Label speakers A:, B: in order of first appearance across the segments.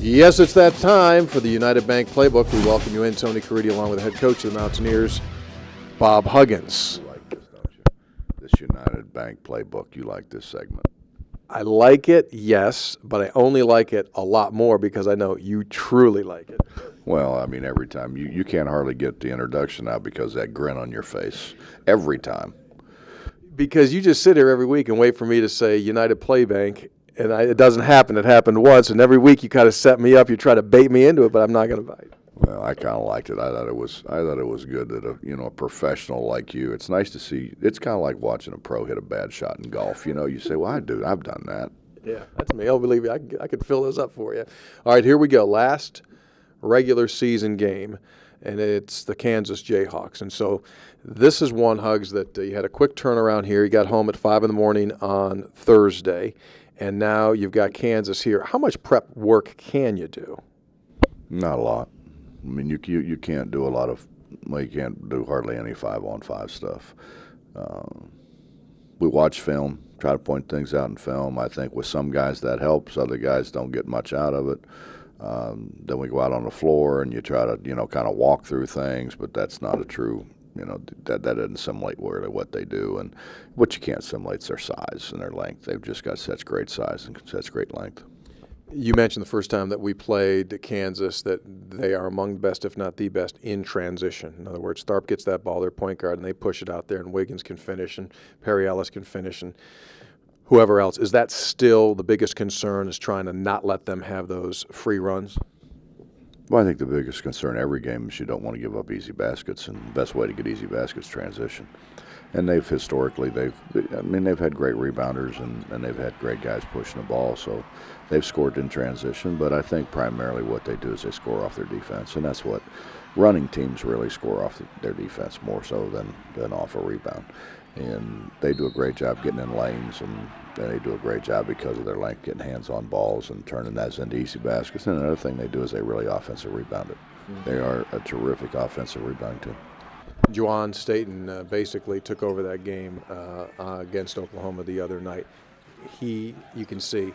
A: Yes, it's that time for the United Bank Playbook. We welcome you in, Tony Caridi, along with the head coach of the Mountaineers, Bob Huggins.
B: You like this, don't you? This United Bank Playbook, you like this segment?
A: I like it, yes, but I only like it a lot more because I know you truly like it.
B: Well, I mean, every time. You can't hardly get the introduction out because that grin on your face. Every time.
A: Because you just sit here every week and wait for me to say United Playbank, and it doesn't happen. It happened once, and every week you kind of set me up. You try to bait me into it, but I'm not going to bite.
B: Well, I kind of liked it. I thought it was good that a professional like you. It's nice to see. It's kind of like watching a pro hit a bad shot in golf. You say, "Well, I've done that."
A: Yeah, that's me. Oh, believe me, I could fill this up for you. All right, here we go. Last regular season game, and it's the Kansas Jayhawks. And so this is one, Hugs, that you had a quick turnaround here. You got home at 5 in the morning on Thursday, and now you've got Kansas here. How much prep work can you do?
B: Not a lot. I mean, you can't do a lot of. Well, you can't do hardly any 5-on-5 stuff. We watch film, try to point things out in film. I think with some guys that helps. Other guys don't get much out of it. Then we go out on the floor and you try to, kind of walk through things, but that's not a true, that doesn't simulate really what they do. And what you can't simulate is their size and their length. They've just got such great size and such great length.
A: You mentioned the first time that we played Kansas that they are among the best, if not the best, in transition. In other words, Tharp gets that ball, their point guard, and they push it out there, and Wiggins can finish, and Perry Ellis can finish, and whoever else. Is that still the biggest concern, is trying to not let them have those free runs?
B: Well, I think the biggest concern every game is you don't want to give up easy baskets, and the best way to get easy baskets is transition. And they've had great rebounders and they've had great guys pushing the ball, so they've scored in transition. But I think primarily what they do is they score off their defense, and that's what running teams really score off their defense more so than off a rebound. And they do a great job getting in lanes, and they do a great job because of their length getting hands on balls and turning that into easy baskets. And another thing they do is they really offensive rebound it. They are a terrific offensive rebounding team.
A: Juwan Staten basically took over that game against Oklahoma the other night. You can see,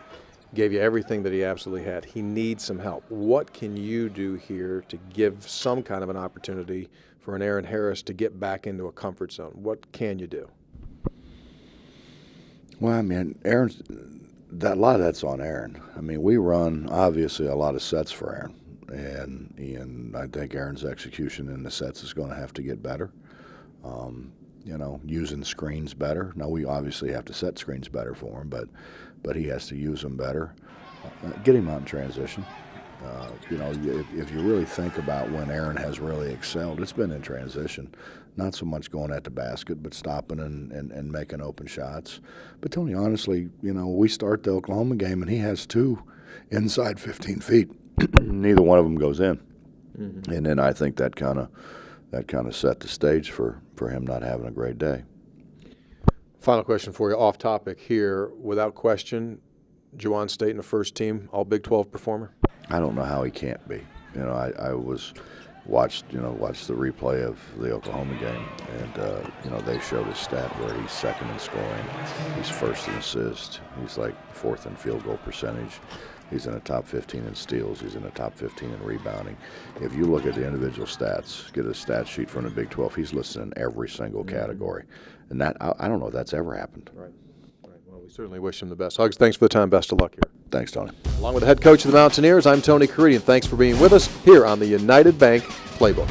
A: gave you everything that he absolutely had. He needs some help. What can you do here to give some kind of an opportunity for an Aaron Harris to get back into a comfort zone? What can you do?
B: Well, I mean, a lot of that's on Aaron. I mean, we run, obviously, a lot of sets for Aaron. And I think Aaron's execution in the sets is going to have to get better. Using screens better. Now, we obviously have to set screens better for him, but he has to use them better. Get him out in transition. If you really think about when Aaron has really excelled, it's been in transition. Not so much going at the basket, but stopping and making open shots. But, Tony, honestly, we start the Oklahoma game, and he has two inside 15 feet. Neither one of them goes in. Mm-hmm. And then I think that kind of set the stage for him not having a great day.
A: Final question for you, off topic here. Without question, Juwan Staten, a first team All Big 12 performer?
B: I don't know how he can't be. I watched the replay of the Oklahoma game, and they showed a stat where he's second in scoring, he's first in assists, he's like fourth in field goal percentage. He's in the top 15 in steals. He's in the top 15 in rebounding. If you look at the individual stats, get a stat sheet from the Big 12, he's listed in every single category. And that I don't know if that's ever happened.
A: Right. Well, we certainly wish him the best. Hugs, thanks for the time. Best of luck here.
B: Thanks, Tony.
A: Along with the head coach of the Mountaineers, I'm Tony Caridi, and thanks for being with us here on the United Bank Playbook.